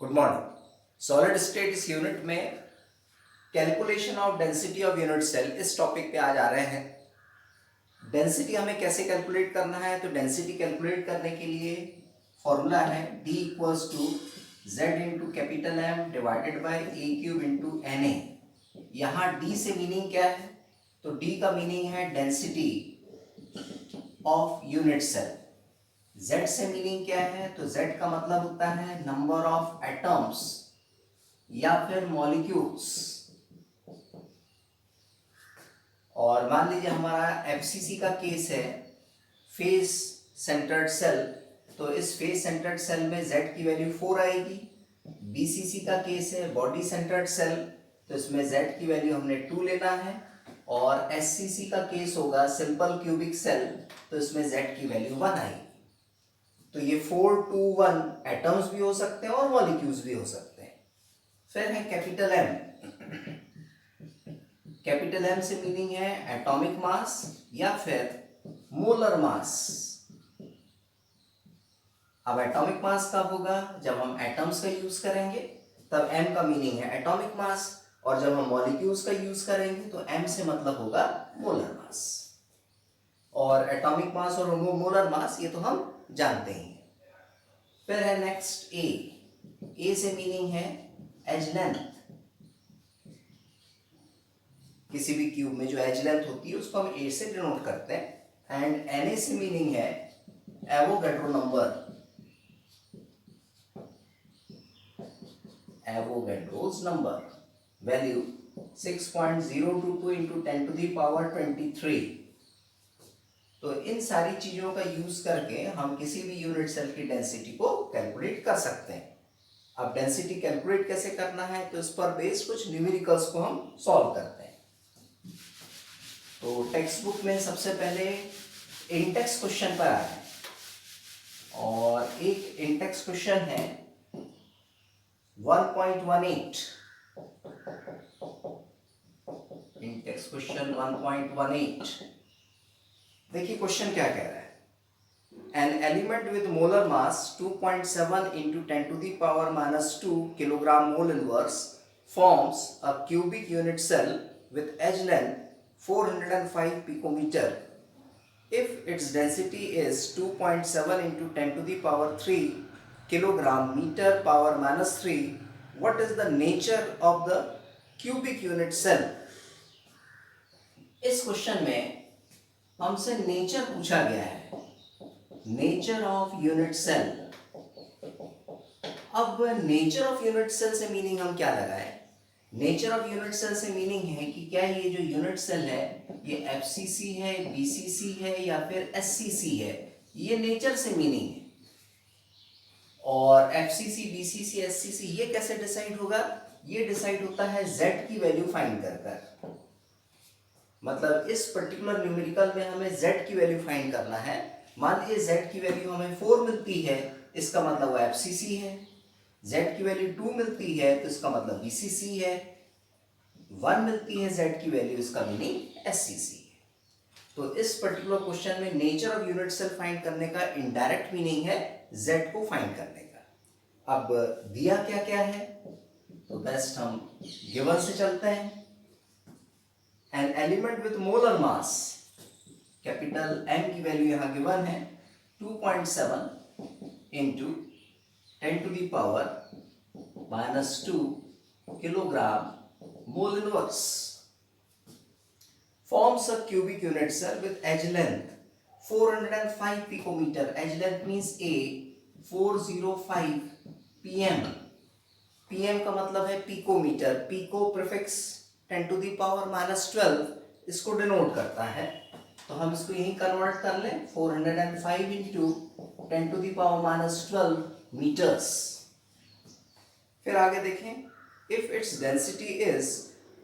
Good morning. Solid state इस unit में calculation of density of unit cell इस topic पे आज आ रहे हैं। डेंसिटी हमें कैसे कैलकुलेट करना है, तो डेंसिटी कैलकुलेट करने के लिए फॉर्मूला है D equals to Z into capital M divided by a cube into N A. यहाँ D से मीनिंग क्या है, तो D का मीनिंग है density of unit cell. Z से मीनिंग क्या है, तो Z का मतलब होता है नंबर ऑफ एटम्स या फिर मॉलिक्यूल्स। और मान लीजिए हमारा FCC का केस है, फेस सेंटर्ड सेल, तो इस फेस सेंटर्ड सेल में Z की वैल्यू 4 आएगी। BCC का केस है, बॉडी सेंटर्ड सेल, तो इसमें Z की वैल्यू हमने 2 लेना है। और SCC का केस होगा सिंपल क्यूबिक सेल, तो इसमें Z की वैल्यू 1 आएगी। तो ये 4, 2, 1 एटम्स भी हो सकते हैं और मॉलिक्यूल्स भी हो सकते हैं। फिर है कैपिटल M। कैपिटल M से मीनिंग है एटॉमिक मास या फिर मोलर मास। अब एटॉमिक मास कब होगा, जब हम एटम्स का यूज करेंगे, तब M का मीनिंग है एटॉमिक मास, और जब हम मॉलिक्यूल्स का यूज करेंगे तो M से मतलब होगा मोलर मास। और एटॉमिक मास और मोलर मास ये तो हम जानते ही हैं। फिर है नेक्स्ट A से मीनिंग है एज लेंथ। किसी भी क्यूब में जो एज लेंथ होती है उसको हम A से डिनोट करते हैं। एंड Na से मीनिंग है Avogadro number, Avogadro's number, value 6.022 into 10 to the power 23। तो इन सारी चीजों का यूज करके हम किसी भी यूनिट सेल की डेंसिटी को कैलकुलेट कर सकते हैं। अब डेंसिटी कैलकुलेट कैसे करना है, तो इस पर बेस्ड कुछ न्यूमेरिकल्स को हम सॉल्व करते हैं। तो टेक्स्ट बुक में सबसे पहले इंडेक्स क्वेश्चन पर आए, और एक इंडेक्स क्वेश्चन है 1.18। Index question 1.18। देखिए क्वेश्चन क्या कह रहा है। An element with molar mass 2.7 into 10 to the power minus 2 kilogram mole inverse forms a cubic unit cell with edge length 405 picometer. If its density is 2.7 into 10 to the power 3 kilogram meter power minus 3, what is the nature of the cubic unit cell? इस question में हमसे nature पूछा गया है, nature of unit cell. अब nature of unit cell से meaning हम क्या लगाएं? नेचर ऑफ यूनिट सेल से मीनिंग है कि क्या ये जो यूनिट सेल है ये FCC है, BCC है या फिर SCC है, ये नेचर से मीनिंग है। और FCC, BCC, SCC ये कैसे डिसाइड होगा? ये डिसाइड होता है Z की वैल्यू फाइंड कर कर। मतलब इस पर्टिकुलर न्यूमेरिकल में हमें Z की वैल्यू फाइंड करना है। मान लीजिए Z की वैल्यू हमें 4 मिलती है, इसका मतलब वो FCC है। Z की वैल्यू 2 मिलती है तो इसका मतलब BCC है। 1 मिलती है Z की वैल्यू, इसका मीनिंग SCC है। तो इस पर्टिकुलर क्वेश्चन में nature of unit cell find करने का इनडायरेक्ट मीनिंग है Z को फाइंड करने का। अब दिया क्या क्या है, तो बेस्ट हम गिवन से चलते हैं। An element with molar mass, capital M की वैल्यू यहाँ गिवन है 2.7 into 10 to the power minus 2 kilogram mole inverse forms a cubic unit cell with edge length 405 picometer. Edge length means A 405 pm. pm का मतलब है picometer, pico prefix 10 to the power minus 12 इसको denote करता है। तो हम इसको यही कन्वर्ट कर लें 405 into 10 to the power minus 12 metres. फिर आगे देखें, if it's density is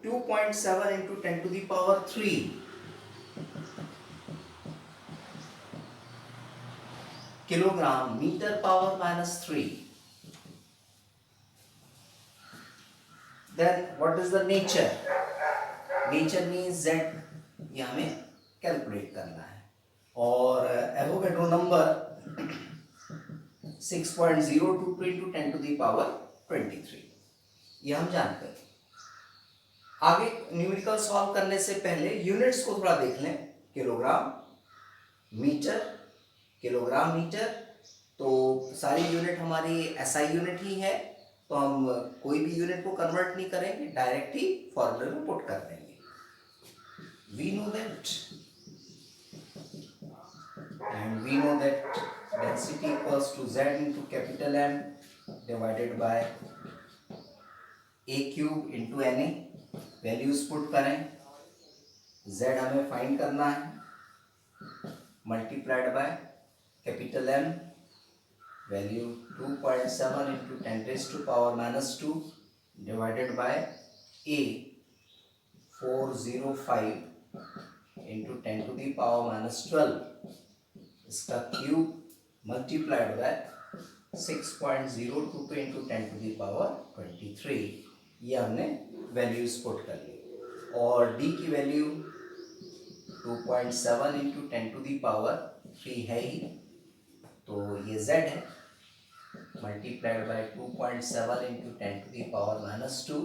2.7 into 10 to the power 3 kilogram metre power minus 3, then what is the nature? Nature means Z, ये हमें कैलकुलेट करना है। और Avogadro number 6.022 into 10 to the power 23। ये हम जानते हैं। आगे न्यूमेरिकल सॉल्व करने से पहले यूनिट्स को थोड़ा देख लें। Kilogram, metre, kilogram, metre. तो सारी यूनिट हमारी एसआई यूनिट ही है, तो हम कोई भी यूनिट को कन्वर्ट नहीं करेंगे, डायरेक्ट ही फॉर्मूले में पुट कर देंगे। We know that density equals to z into capital M divided by a cube into Na। Values put करें, z हमें फाइंड करना है, multiplied by capital M, value 2.7 into 10⁻⁻² divided by a 405 into 10⁻⁻12, इसका cube multiplied by 6.022 into 10⁻23। ये हमने values put कर ली। और d की वैल्यू 2.7 इंटू 10⁻³ है ही, तो ये z है, multiplied by 2.7 into 10⁻⁻²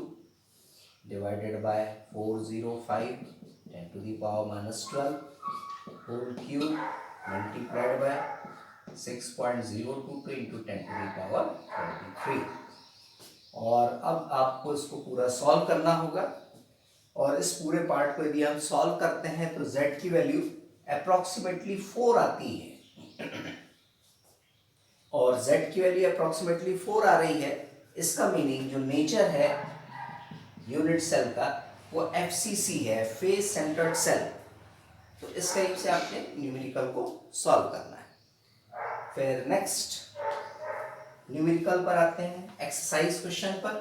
divided by 405 10⁻12 whole cube multiplied by 6.022 into 10⁻23। और अब आपको इसको पूरा सॉल्व करना होगा। और इस पूरे पार्ट को यदि हम सॉल्व करते हैं तो z की वैल्यू अप्रॉक्सीमेटली 4 आती है। और z की वैल्यू अप्रॉक्सीमेटली 4 आ रही है, इसका मीनिंग जो नेचर है यूनिट सेल का वो FCC है, फेस सेंटर्ड सेल। तो इस टाइप से आपने न्यूमेरिकल को सॉल्व करना है। फिर नेक्स्ट न्यूमेरिकल पर आते हैं, एक्सरसाइज क्वेश्चन पर।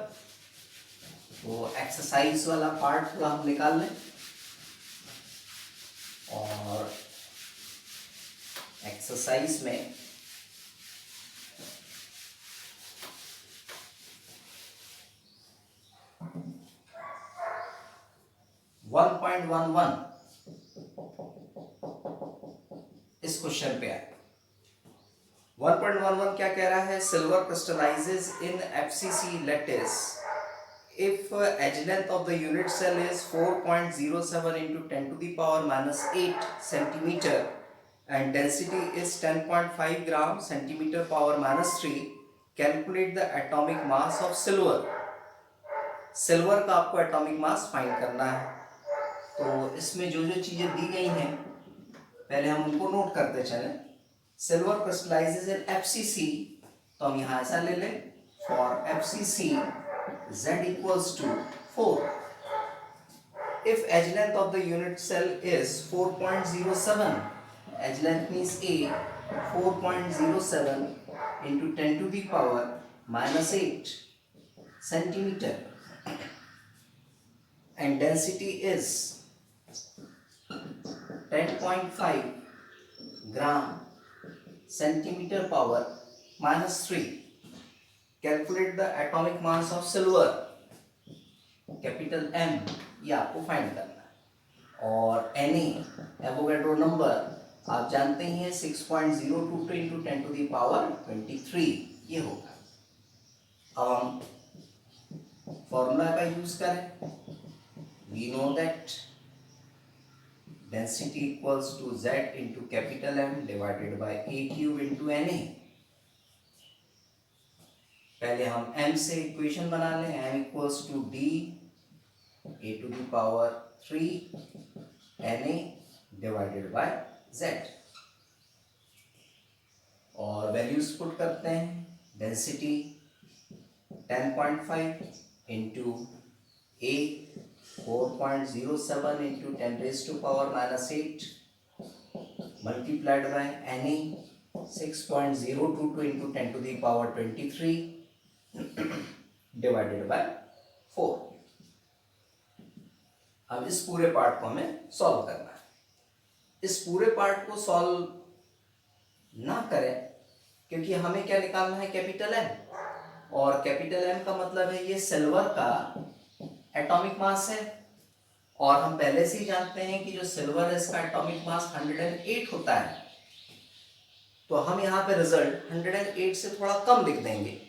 तो एक्सरसाइज वाला पार्ट पूरा हम निकाल लें। और एक्सरसाइज में इस क्वेश्चन पे आए। 1.11 क्या कह रहा है? Silver crystallises in FCC lattice if edge length of the unit cell is 4.07 into 10⁻⁻8 centimeter and density is 10.5 gram centimeter power minus 3, calculate the atomic mass of silver। Silver का आपको एटॉमिक मास फाइंड करना है। तो इसमें जो जो चीजें दी गई हैं पहले हम उनको नोट करते चलें। सिल्वर क्रिस्टलाइजेज इन FCC, तो हम यहाँ ऐसा ले लें, for FCC z equals to 4. If edge length of the unit cell is 4.07, edge length means A, 4.07 into 10⁻⁻8 centimeter, and density is 10.5 gram centimeter power minus 3. Calculate the atomic mass of silver, capital M, ये आपको find करना है। और Na Avogadro number आप जानते ही हैं 6.022 into 10⁻23 ये होगा। अब हम फॉर्मूला का यूज करें। We know that density equals to z into capital M divided by a cube into Na। पहले हम m से इक्वेशन बना लें, m equals to d a⁻³ Na divided by z। और वैल्यूज पुट करते हैं। Density 10.5 into a 4.07 into 10⁻⁻8 multiplied by Na 6.022 into 10⁻23 divided by 4। अब इस पूरे पार्ट को हमें सॉल्व करना है। इस पूरे पार्ट को सॉल्व ना करें क्योंकि हमें क्या निकालना है? Capital M। और कैपिटल M का मतलब है ये सिल्वर का एटॉमिक मास है। और हम पहले से ही जानते हैं कि जो सिल्वर है इसका एटॉमिक मास 108 होता है। तो हम यहाँ पे रिजल्ट 108 से थोड़ा कम लिख देंगे।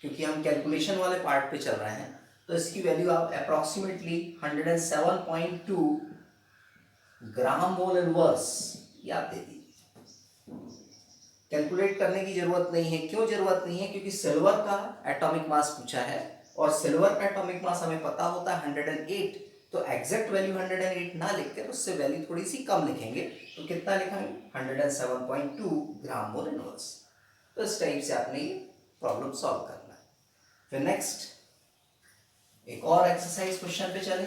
क्योंकि हम कैलकुलेशन वाले पार्ट पे चल रहे हैं, तो इसकी वैल्यू आप अप्रॉक्सीमेटली 107.2 ग्राम मोल इनवर्स ये आप दे दीजिए। कैलकुलेट करने की जरूरत नहीं है। क्यों जरूरत नहीं है? क्योंकि सिल्वर का एटॉमिक मास पूछा है और सिल्वर का एटॉमिक मास हमें पता होता है 108, तो एग्जैक्ट वैल्यू 108 ना लिखकर उससे वैल्यू थोड़ी सी कम लिखेंगे। तो कितना लिखेंगे? 107.2 ग्राम मोल इनवर्स। तो इस टाइप से आपने ये प्रॉब्लम सॉल्व करना है। फिर नेक्स्ट एक और एक्सरसाइज क्वेश्चन पे चले।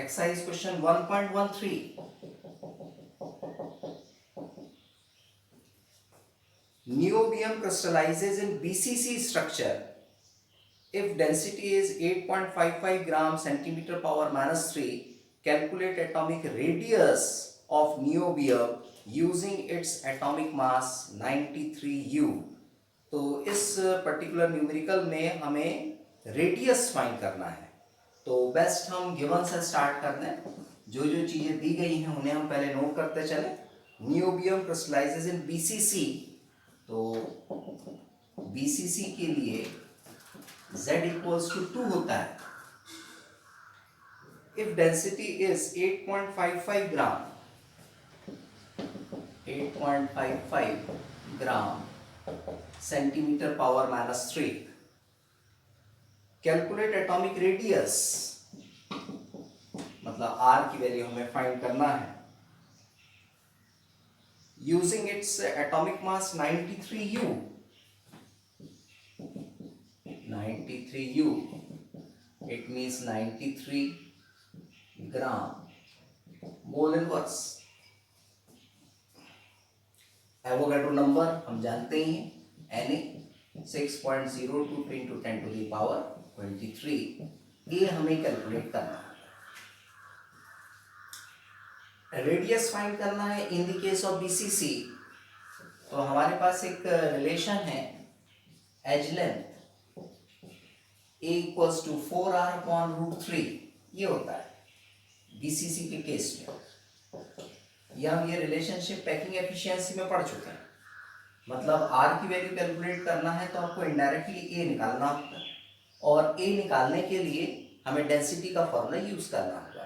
Exercise question 1.13। Niobium crystallizes in BCC structure if density is 8.55 gram centimeter power minus 3. Calculate atomic radius of niobium using its atomic mass 93U. तो इस पर्टिकुलर न्यूमेरिकल में हमें रेडियस फाइंड करना है। तो बेस्ट हम गिवन से स्टार्ट कर दें। जो जो चीजें दी गई हैं उन्हें हम पहले नोट करते चले। नियोबियम क्रिस्टलाइजेज इन बीसीसी, तो बीसीसी के लिए Z इक्वल्स टू 2 होता है। If density is 8.55 gram, 8.55 gram centimetre power minus 3, calculate atomic radius, मतलब R की वैल्यू हमें फाइंड करना है using its atomic mass 93U। 93U, it means 93 gram mole inverse. Avogadro number हम जानते ही हैं, Na 6.022 into 10 to the power 23। ये हमें कैलकुलेट करना है। रेडियस फाइंड करना है in the case of BCC. तो हमारे पास एक रिलेशन है edge length A equals to 4R upon root 3, ये होता है बीसीसी के केस में। या हम ये रिलेशनशिप पैकिंग एफिशिएंसी में पढ़ चुके हैं। मतलब R की वैल्यू कैलकुलेट करना है तो आपको इनडायरेक्टली A निकालना होगा, और A निकालने के लिए हमें डेंसिटी का फॉर्मूला यूज करना होगा।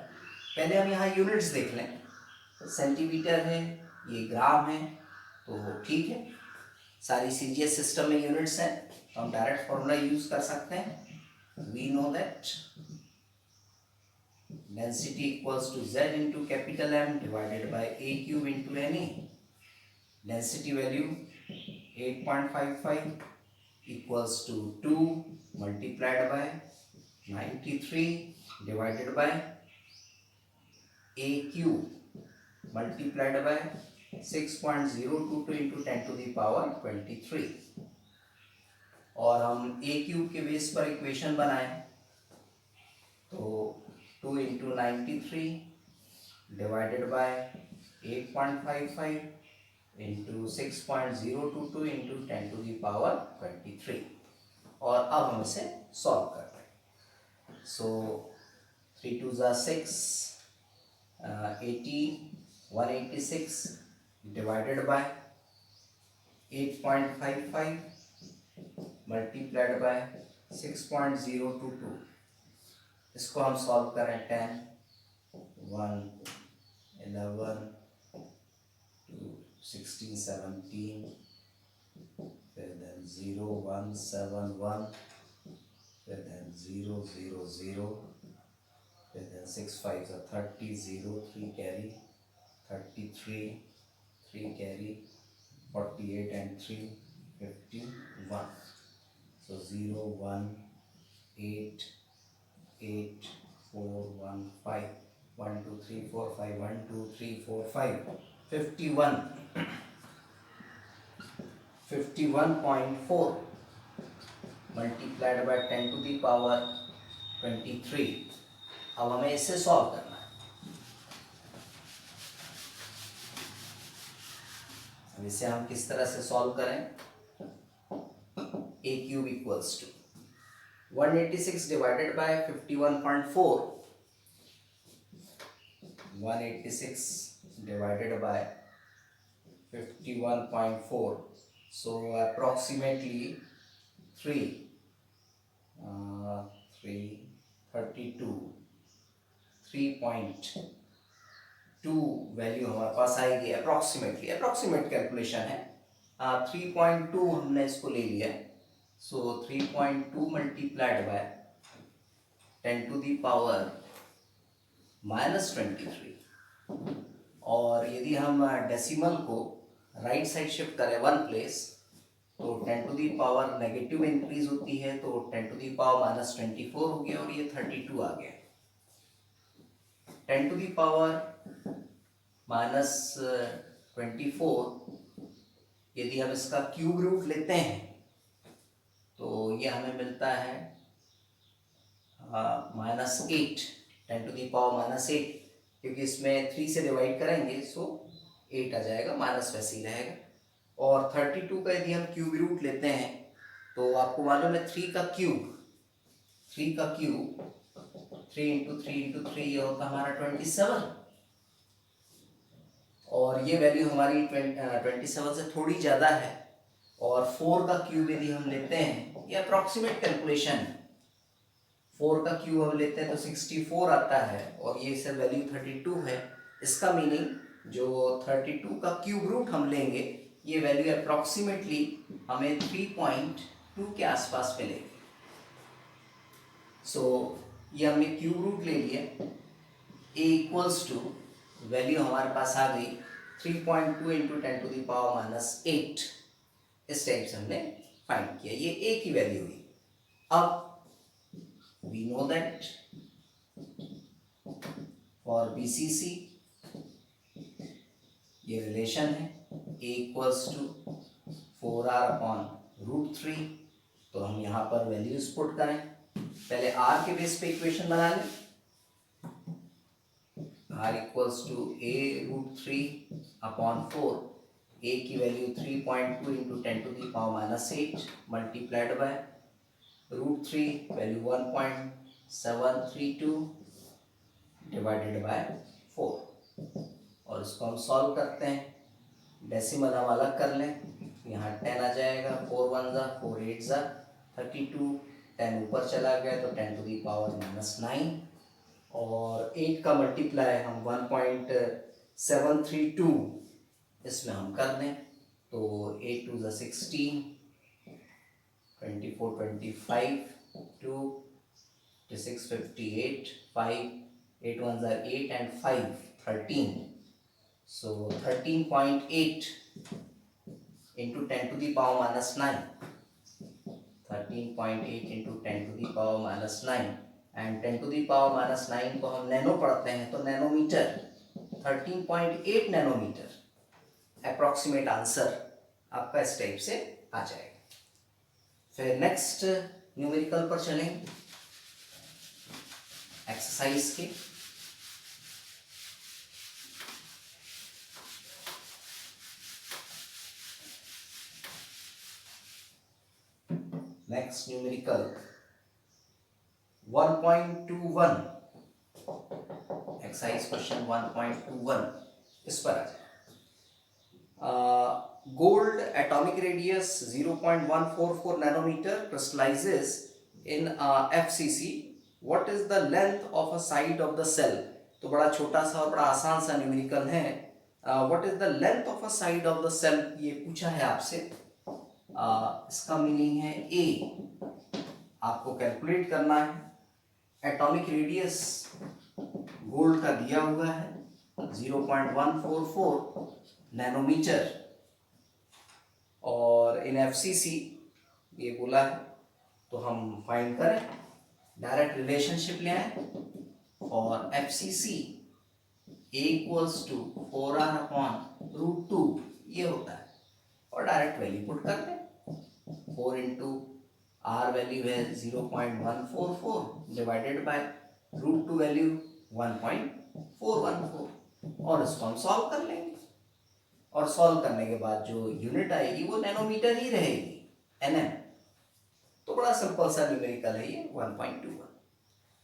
पहले हम यहाँ यूनिट्स देख लें। सेंटीमीटर है, ये ग्राम है, तो ठीक है। सारी सीजीएस सिस्टम में यूनिट्स हैं, तो हम डायरेक्ट फॉर्मूला यूज कर सकते हैं। We know that density equals to Z into capital M divided by A cube into Na. Density value 8.55 equals to 2 multiplied by 93 divided by A cube multiplied by 6.022 into 10 to the power 23। और हम A cube के base पर equation बनाएं, तो 2 into 93 divided by 8.55 into 6.022 into 10 to the power 23। और अब हम इसे सॉल्व करते हैं। सो 3 2 ज़ा 6, 186 डिवाइडेड बाय 8.55 मल्टीप्लाइड बाय 6.022। इसको हम सॉल्व करें 10, 1, 11, 2, 16, 17, फिर then 0, 1, 7, 1, फिर then 0, 0, 0, फिर then 6 5 are 30, 0, 3 carry, 33, 3 carry, 48 and 3, 51। So 0, 1, 8, 8, 4, 1, 5, 1, 2, 3, 4, 5, 1, 2, 3, 4, 5, 51, 51.4 multiplied by 10 to the power 23। अब हमें इसे सॉल्व करना है। अब इसे हम किस तरह से सॉल्व करें? A cube equals to 186 divided by 51.4, 186 divided by 51.4, so approximately 3.2 value हमारे पास आएगी अप्रोक्सीमेटली, अप्रोक्सीमेट कैलकुलेशन है। 3.2 हमने इसको ले लिया, सो 3.2 मल्टीप्लाइड बाय 10⁻⁻23। और यदि हम डेसिमल को राइट साइड शिफ्ट करें 1 प्लेस, तो 10⁻, नेगेटिव इंक्रीज होती है तो 10⁻⁻24 हो गया और ये 32 आ गया। 10⁻⁻24 यदि हम इसका क्यूब रूट लेते हैं तो ये हमें मिलता है -8, 10⁻⁻8, क्योंकि इसमें 3 से डिवाइड करेंगे सो 8 आ जाएगा, माइनस वैसे ही रहेगा। और 32 का यदि हम क्यूब रूट लेते हैं तो आपको मालूम है 3 का क्यूब 3 × 3 ये होता है हमारा 27, और ये वैल्यू हमारी 27 से थोड़ी ज़्यादा है। और 4 का क्यूब यदि हम लेते हैं, ये अप्रॉक्सीमेट कैलकुलेशन, 4 का क्यूब हम लेते हैं तो 64 आता है, और ये इससे वैल्यू 32 है। इसका मीनिंग जो 32 का क्यूब रूट हम लेंगे, ये वैल्यू अप्रॉक्सीमेटली हमें 3.2 के आसपास मिलेगी। सो ये हमने क्यूब रूट ले लिया, a इक्वल्स टू वैल्यू हमारे पास आ गई 3.2 × 10⁻⁻8। इस टाइप से हमने फाइंड किया, ये a की वैल्यू हुई। अब we know that for BCC ये रिलेशन है a इक्वल्स टू 4r/√3। तो हम यहाँ पर वैल्यूज पुट करें, पहले r के बेस पे इक्वेशन बना लें। r equals to a√3/4, a की value 3.2 × 10⁻⁻8 multiplied by √3, value 1.732 divided by 4। और इसको हम सॉल्व करते हैं, डेसिमल हम अलग कर लें, यहाँ 10 आ जाएगा, 4 1 ज़ा 4 8 ज़ा 32, 10 ऊपर चला गया तो 10⁻⁻9, और 8 का मल्टीप्लाई हम 1.732 इसमें हम कर दें तो 8 2 ज़ा 16, 24 25, 2 6 58, 5 8 1 ज़ा 8 and 5 13, so 13.8 into 10⁻⁻9, 13.8 into 10⁻⁻9, and 10⁻⁻9 को हम नैनो पढ़ते हैं तो नैनोमीटर, 13.8 नैनोमीटर अप्रॉक्सीमेट आंसर आपका इस टाइप से आ जाएगा। फिर नेक्स्ट न्यूमेरिकल पर चलें, एक्सरसाइज के। नेक्स्ट न्यूमेरिकल 1.21, एक्सरसाइज क्वेश्चन 1.21 इस पर आ जाए। Gold atomic radius 0.144 nanometer crystallizes in FCC. What is the length of a side of the cell? तो बड़ा छोटा सा और बड़ा आसान सा न्यूमेरिकल है। What is the length of a side of the cell? ये पूछा है आपसे। इसका मीनिंग है A, आपको कैलकुलेट करना है। एटॉमिक रेडियस गोल्ड का दिया हुआ है 0.144 नैनोमीटर, और इन एफसीसी ये बोला है, तो हम फाइंड करें, डायरेक्ट रिलेशनशिप ले आए, और FCC A equals to 4r/√2 ये होता है, और डायरेक्ट वैल्यू पुट कर दें। 4 इंटू आर वैल्यू है 0.144 डिवाइडेड बाय √2 वैल्यू 1.414, और इसको हम सॉल्व कर लेंगे। और सॉल्व करने के बाद जो यूनिट आएगी वो नैनोमीटर ही रहेगी, एनएम। तो बड़ा सिंपल सा न्यूमेरिकल है ये 1.21।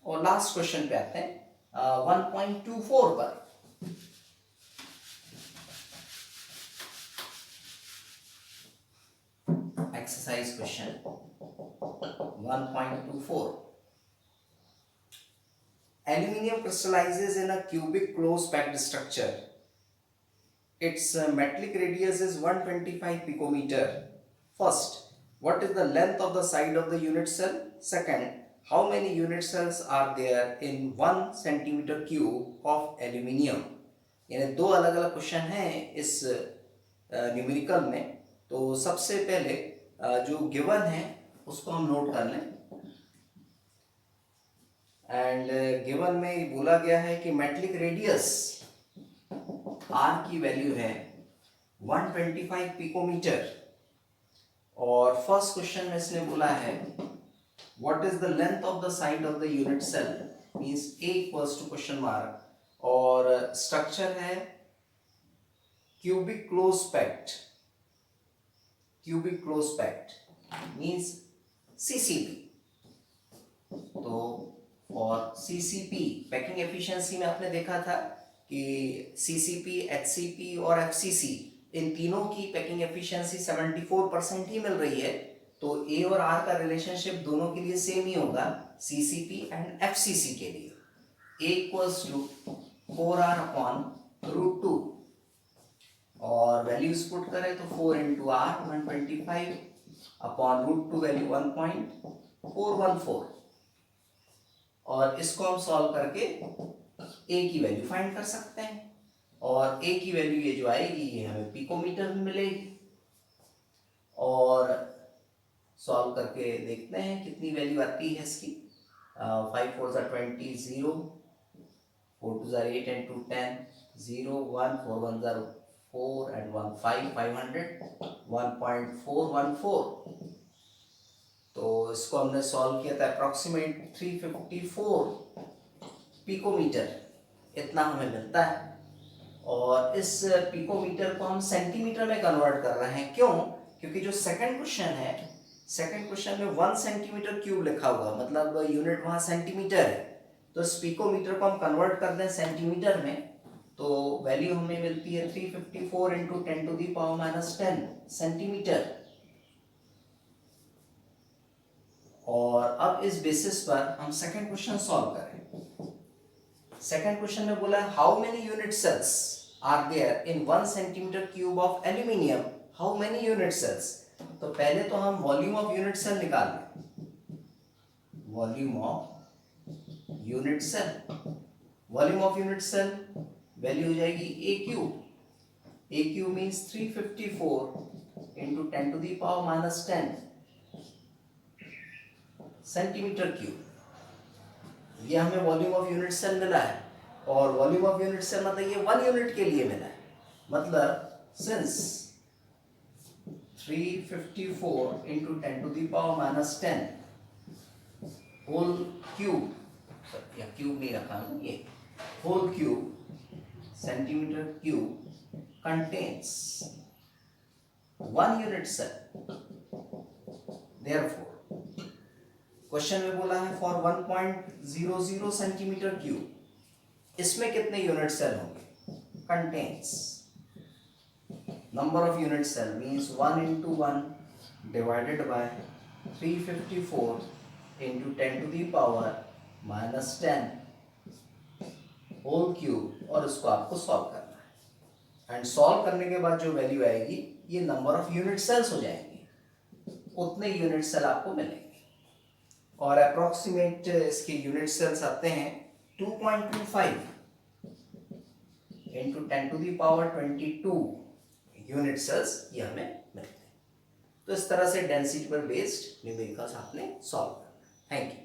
और लास्ट क्वेश्चन पे आते हैं 1.24 पर। exercise question 1.24. Aluminium crystallizes in a cubic close packed structure. Its metallic radius is 125 picometer. First, what is the length of the side of the unit cell? Second, how many unit cells are there in 1 centimeter cube of aluminium? यानी दो अलग अलग question हैं इस numerical में। तो सबसे पहले जो गिवन है उसको हम नोट कर लें। एंड गिवन में बोला गया है कि मेटलिक रेडियस आर की वैल्यू है 125 पिकोमीटर। और फर्स्ट क्वेश्चन में इसने बोला है what is the length of the side of the unit cell, means a equals to question mark, और स्ट्रक्चर है cubic close packed. Cubic close packed means CCP. तो और सीसीपी पैकिंग एफिशिएंसी में आपने देखा था कि सीसीपी, एचसीपी और एफसीसी इन तीनों की पैकिंग एफिशिएंसी 74% ही मिल रही है। तो ए और आर का रिलेशनशिप दोनों के लिए सेम ही होगा, सीसीपी एंड एफसीसी के लिए। ए इक्वल्स टू 4r अपॉन √2 और वैल्यूज पुट करें तो 4 इंटू आर 125 अपॉन √2 वैल्यू 1.414। और इसको हम सॉल्व करके ए की वैल्यू फाइंड कर सकते हैं। और ए की वैल्यू ये जो आएगी ये हमें पिकोमीटर में मिलेगी। और सॉल्व करके देखते हैं कितनी वैल्यू आती है इसकी। 5 4 20, 0 4 2 8 and 2 10, 0 1 4 1 4 and 1 5 500 1.414। तो इसको हमने सॉल्व किया था अप्रॉक्सीमेट 354 पिकोमीटर, इतना हमें मिलता है। और इस पिकोमीटर को हम सेंटीमीटर में कन्वर्ट कर रहे हैं। क्यों? क्योंकि जो सेकंड क्वेश्चन है, सेकंड क्वेश्चन में 1 सेंटीमीटर क्यूब लिखा हुआ, मतलब यूनिट वहां सेंटीमीटर है। तो इस पिकोमीटर को हम कन्वर्ट कर दें सेंटीमीटर में तो वैल्यू हमें मिलती है 354 into 10 to the power minus 10 centimetre. और अब इस बेसिस पर हम सेकंड क्वेश्चन सॉल्व करें। सेकंड क्वेश्चन में बोला है how many unit cells are there in 1 centimetre cube of aluminium, how many unit cells. तो पहले तो हम वॉल्यूम ऑफ यूनिट सेल निकाल लें। Volume of unit cell, volume of unit cell value हो जाएगी a cube. A cube means 354 into 10 to the power minus 10 centimetre cube. ये हमें वॉल्यूम ऑफ यूनिट सेल मिला है। और वॉल्यूम ऑफ यूनिट सेल मतलब ये 1 यूनिट के लिए मिला है। मतलब since 354 into 10 to the power minus 10 whole cube, या क्यूब नहीं रखा हूं, ये whole cube centimetre cube contains 1 unit cell. Therefore question में बोला है फॉर 1.00 सेंटीमीटर क्यूब, इसमें कितने यूनिट सेल होंगे? Contains number of unit cell means 1 into 1 divided by 354 into 10 to the power minus 10 whole cube. और इसको आपको सॉल्व करना है। एंड सॉल्व करने के बाद जो वैल्यू आएगी ये नंबर ऑफ यूनिट सेल्स हो जाएंगे, उतने यूनिट सेल आपको मिलेंगे। और अप्रोक्सीमेट इसके यूनिट सेल्स आते हैं 2.25 into 10 to the power 22 unit cells ये हमें मिलते हैं। तो इस तरह से डेंसिटी पर बेस्ड न्यूमेरिकल्स आपने सॉल्व करना है। Thank you.